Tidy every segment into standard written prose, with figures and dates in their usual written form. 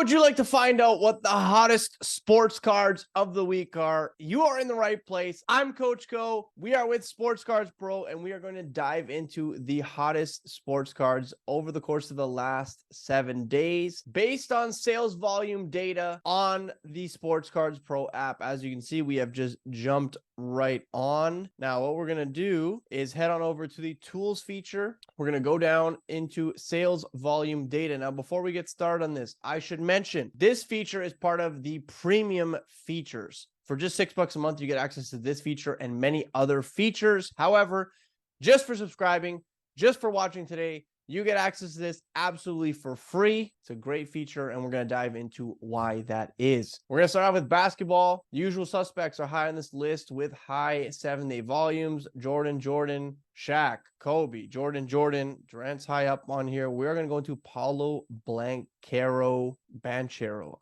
Would you like to find out what the hottest sports cards of the week are? You are in the right place. I'm Coach Co. We are with Sports Cards Pro, and we are going to dive into the hottest sports cards over the course of the last 7 days based on sales volume data on the Sports Cards Pro app. As you can see, we have just jumped right on. Now, what we're going to do is head on over to the tools feature. We're going to go down into sales volume data. Now, before we get started on this, I should mention this feature is part of the premium features. For just $6 a month, you get access to this feature and many other features. However, just for subscribing, just for watching today, you get access to this absolutely for free. It's a great feature, and we're going to dive into why that is. We're going to start off with basketball. The usual suspects are high on this list with high 7-day volumes. Jordan, Shaq, Kobe, Durant's high up on here. We're going to go into Paulo Banchero.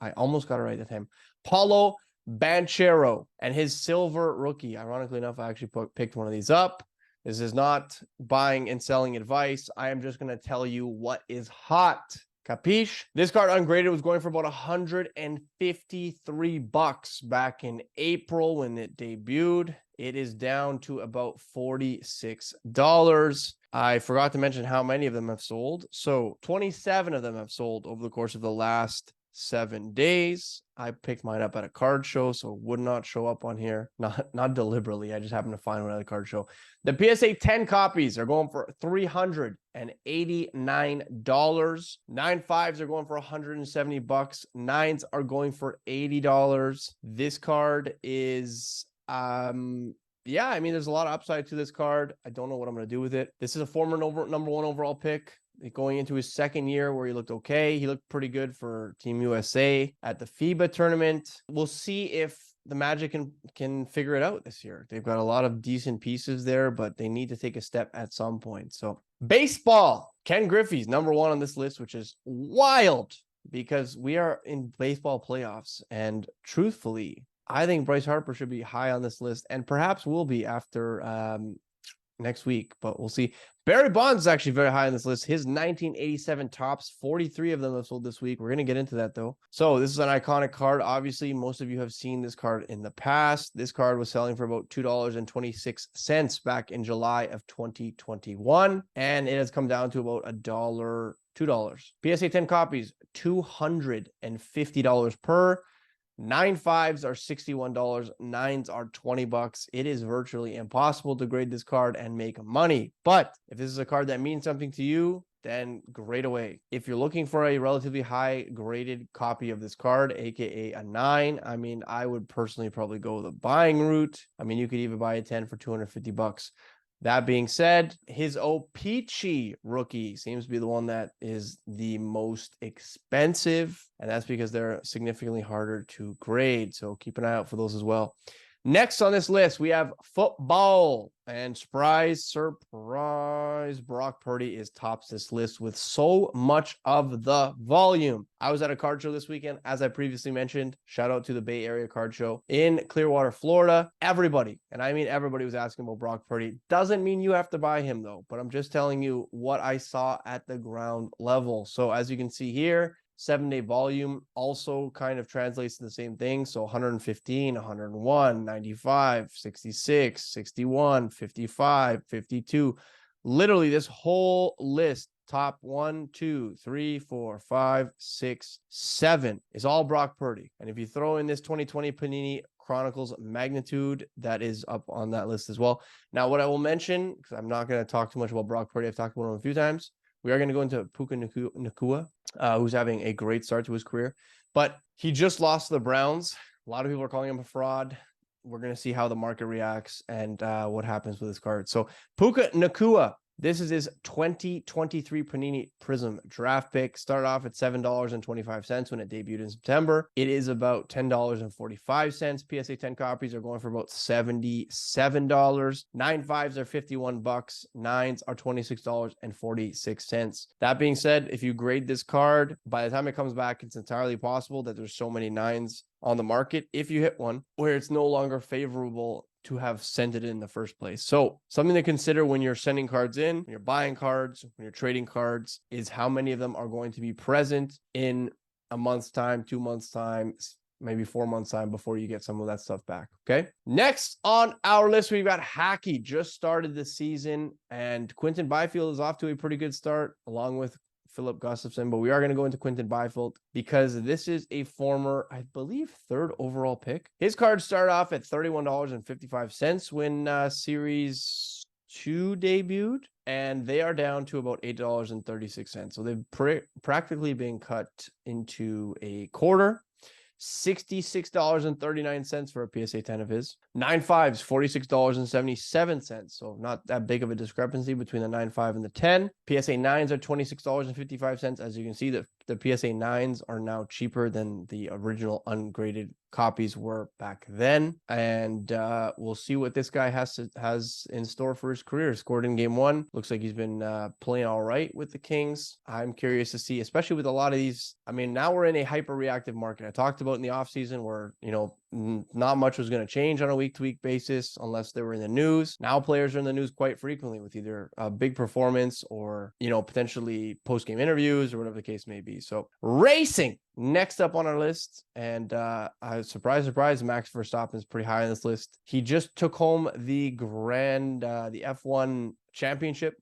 I almost got it right that time. Paulo Banchero and his silver rookie. Ironically enough, I actually picked one of these up. This is not buying and selling advice. I am just going to tell you what is hot. Capiche? This card Ungraded was going for about $153 back in April when it debuted. It is down to about $46. I forgot to mention how many of them have sold. So 27 of them have sold over the course of the last 7 days. I picked mine up at a card show, so it would not show up on here. Not deliberately. I just happened to find one at a card show. The PSA 10 copies are going for $389. 9.5s are going for $170. 9s are going for $80. This card is yeah, I mean, there's a lot of upside to this card. I don't know what I'm going to do with it. This is a former number 1 overall pick. Going into his second year where he looked okay. He looked pretty good for Team USA at the FIBA tournament. We'll see if the Magic can figure it out this year. They've got a lot of decent pieces there, but they need to take a step at some point. So baseball, Ken Griffey's number 1 on this list, which is wild because we are in baseball playoffs. And truthfully, I think Bryce Harper should be high on this list and perhaps will be after next week, but we'll see. Barry Bonds is actually very high on this list. His 1987 tops, 43 of them have sold this week. We're going to get into that though. So this is an iconic card. Obviously, most of you have seen this card in the past. This card was selling for about $2.26 back in July of 2021, and it has come down to about $2. PSA 10 copies, $250 per. 9.5s are $61. 9s are $20. It is virtually impossible to grade this card and make money. But if this is a card that means something to you, then grade away. If you're looking for a relatively high graded copy of this card, aka a 9, I mean, I would personally probably go the buying route. I mean, you could even buy a 10 for $250. That being said, his O-Pee-Chee rookie seems to be the one that is the most expensive, and that's because they're significantly harder to grade. So keep an eye out for those as well. Next on this list, we have football, and surprise, Brock Purdy is tops this list with so much of the volume. I was at a card show this weekend, as I previously mentioned. Shout out to the Bay Area Card Show in Clearwater, Florida. Everybody, and I mean everybody, was asking about Brock Purdy. Doesn't mean you have to buy him though, but I'm just telling you what I saw at the ground level. So as you can see here, 7-day volume also kind of translates to the same thing. So 115, 101, 95, 66, 61, 55, 52. Literally this whole list, top 1, 2, 3, 4, 5, 6, 7 is all Brock Purdy. And if you throw in this 2020 Panini Chronicles magnitude, that is up on that list as well. Now, what I will mention, because I'm not going to talk too much about Brock Purdy, I've talked about him a few times. We are going to go into Puka Nacua, who's having a great start to his career. But he just lost to the Browns. A lot of people are calling him a fraud. We're going to see how the market reacts and what happens with this card. So Puka Nacua, this is his 2023 Panini Prism draft pick. Started off at $7.25 when it debuted in September. It is about $10.45. PSA 10 copies are going for about $77. 9.5s are $51. 9s are $26.46. That being said, if you grade this card, by the time it comes back, it's entirely possible that there's so many 9s on the market, if you hit one, where it's no longer favorable to have sent it in the first place. So something to consider when you're sending cards in, when you're buying cards, when you're trading cards, is how many of them are going to be present in a month's time, 2 months time, maybe 4 months time before you get some of that stuff back. Okay. Next on our list, we've got Hacky. Just started the season, and Quinton Byfield is off to a pretty good start along with Philip Gustafson, but we are going to go into Quinton Byfield because this is a former, I believe, 3rd overall pick. His cards start off at $31.55 when Series 2 debuted, and they are down to about $8.36. So they've practically been cut into a quarter. $66.39 for a PSA 10 of his. 9.5s, $46.77. So not that big of a discrepancy between the 9.5 and the 10. PSA 9s are $26.55. As you can see, the PSA 9s are now cheaper than the original ungraded copies were back then. And we'll see what this guy has in store for his career. Scored in game 1. Looks like he's been playing all right with the Kings. I'm curious to see, especially with a lot of these. I mean, now we're in a hyper-reactive market. I talked about in the offseason where, you know, not much was going to change on a week-to-week basis unless they were in the news. Now players are in the news quite frequently with either a big performance or, you know, potentially post-game interviews or whatever the case may be. So racing next up on our list, and surprise, Max Verstappen is pretty high on this list. He just took home the the F1 championship.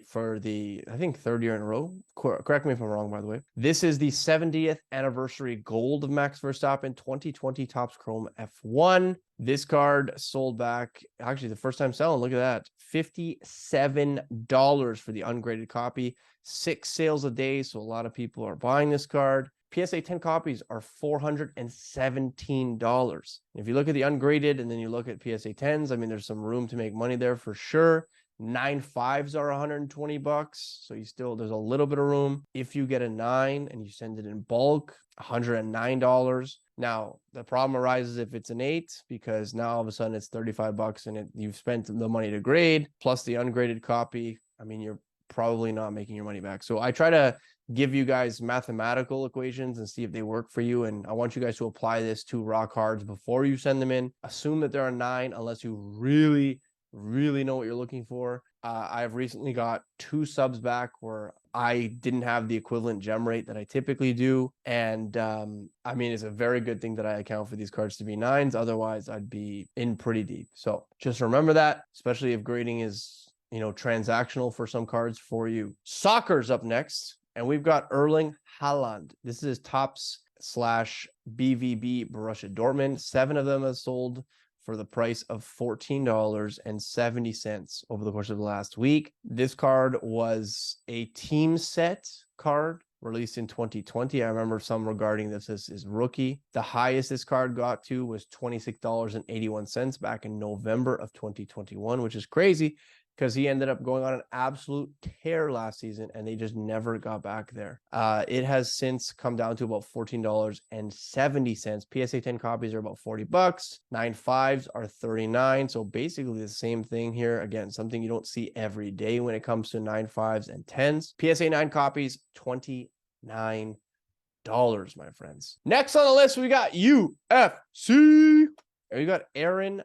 For the, I think, 3rd year in a row. Correct me if I'm wrong, by the way. This is the 70th anniversary gold of Max Verstappen, 2020 Topps Chrome F1. This card sold back, actually the first time selling, look at that, $57 for the ungraded copy. 6 sales a day, so a lot of people are buying this card. PSA 10 copies are $417. If you look at the ungraded and then you look at PSA 10s, I mean, there's some room to make money there for sure. 9.5s are $120, so there's a little bit of room. If you get a 9 and you send it in bulk, $109. Now the problem arises if it's an 8, because now all of a sudden it's $35 and you've spent the money to grade plus the ungraded copy. I mean, you're probably not making your money back. So I try to give you guys mathematical equations and see if they work for you. And I want you guys to apply this to raw cards before you send them in. Assume that they're a 9 unless you really know what you're looking for. I've recently got 2 subs back where I didn't have the equivalent gem rate that I typically do. And I mean, it's a very good thing that I account for these cards to be 9s. Otherwise, I'd be in pretty deep. So just remember that, especially if grading is, you know, transactional for some cards for you. Soccer's up next, and we've got Erling Haaland. This is Topps / BVB Borussia Dortmund. 7 of them have sold for the price of $14.70 over the course of the last week. This card was a team set card released in 2020. I remember some regarding this as rookie. The highest this card got to was $26.81 back in November of 2021, which is crazy because he ended up going on an absolute tear last season and they just never got back there. It has since come down to about $14.70. PSA 10 copies are about $40. 9.5s are $39. So basically the same thing here. Again, something you don't see every day when it comes to 9.5s and 10s. PSA 9 copies, $29, my friends. Next on the list, we got UFC. We got Erin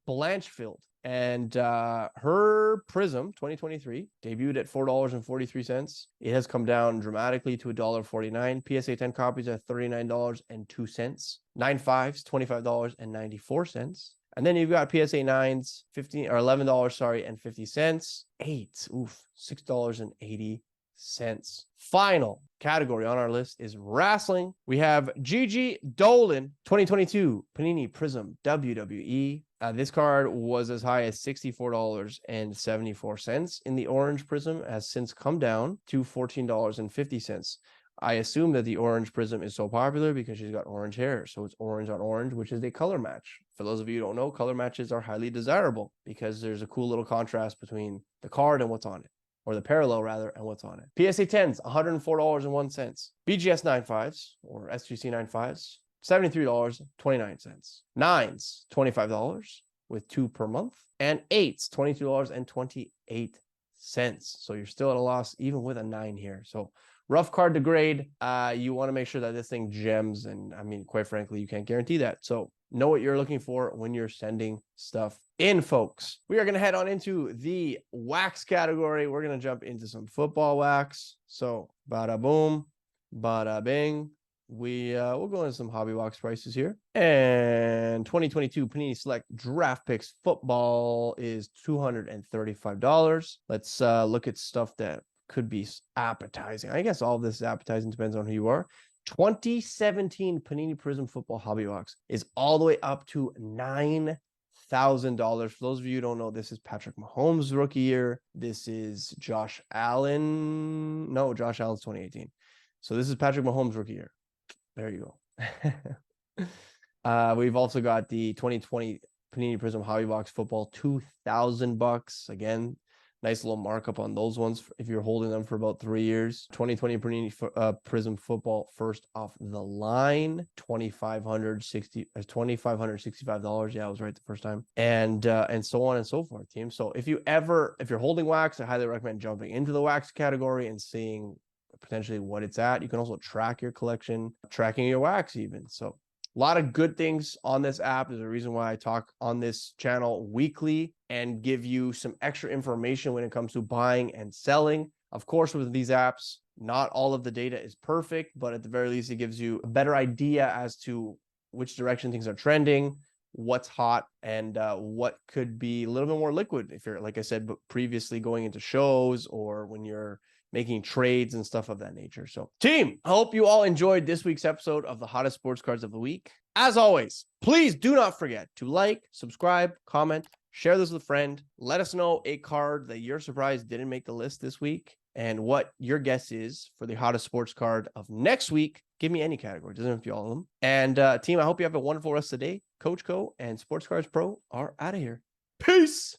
Blanchfield. And her Prism 2023 debuted at $4.43. It has come down dramatically to $1.49. PSA 10 copies at $39.02. 9.5s, $25.94. And then you've got PSA 9s, $11, and 50 cents. 8s, $6.80. Final category on our list is wrestling. We have Gigi Dolan 2022 Panini Prism WWE. This card was as high as $64.74 in the orange Prism, has since come down to $14.50. I assume that the orange Prism is so popular because she's got orange hair. So it's orange on orange, which is a color match. For those of you who don't know, color matches are highly desirable because there's a cool little contrast between the card and what's on it. Or the parallel rather, and what's on it. PSA 10s, $104.01. BGS 9.5s, or SGC 9.5s, $73.29. 9s, $25 with 2 per month. And 8s, $22.28. So you're still at a loss even with a 9 here. So rough card to grade. You want to make sure that this thing gems. And I mean, quite frankly, you can't guarantee that. So know what you're looking for when you're sending stuff in, folks. We are going to head on into the wax category. We're going to jump into some football wax. So bada boom, bada bing, we'll go into some hobby box prices here. And 2022 Panini Select Draft Picks Football is $235. Let's look at stuff that could be appetizing. I guess all of this is appetizing, depends on who you are. 2017 Panini Prism Football Hobby Box is all the way up to $9,000. For those of you who don't know, this is Patrick Mahomes' rookie year. This is Josh Allen. No, Josh Allen's 2018. So this is Patrick Mahomes' rookie year. There you go. We've also got the 2020 Panini Prism Hobby Box Football, $2,000. Again, nice little markup on those ones if you're holding them for about 3 years. 2020 Panini Prism Football first off the line, $2,565. Yeah, I was right the first time. And so on and so forth, team. So if you're holding wax, I highly recommend jumping into the wax category and seeing potentially what it's at. You can also track your collection, tracking your wax even. So a lot of good things on this app. There's a reason why I talk on this channel weekly and give you some extra information when it comes to buying and selling. Of course, with these apps, not all of the data is perfect, but at the very least, it gives you a better idea as to which direction things are trending, what's hot, and what could be a little bit more liquid if you're, like I said, but previously going into shows or when you're making trades and stuff of that nature. So team, I hope you all enjoyed this week's episode of the hottest sports cards of the week. As always, please do not forget to like, subscribe, comment, share this with a friend. Let us know a card that you're surprised didn't make the list this week and what your guess is for the hottest sports card of next week. Give me any category. Doesn't have to be all of them. And team, I hope you have a wonderful rest of the day. Coach Co and Sports Cards Pro are out of here. Peace.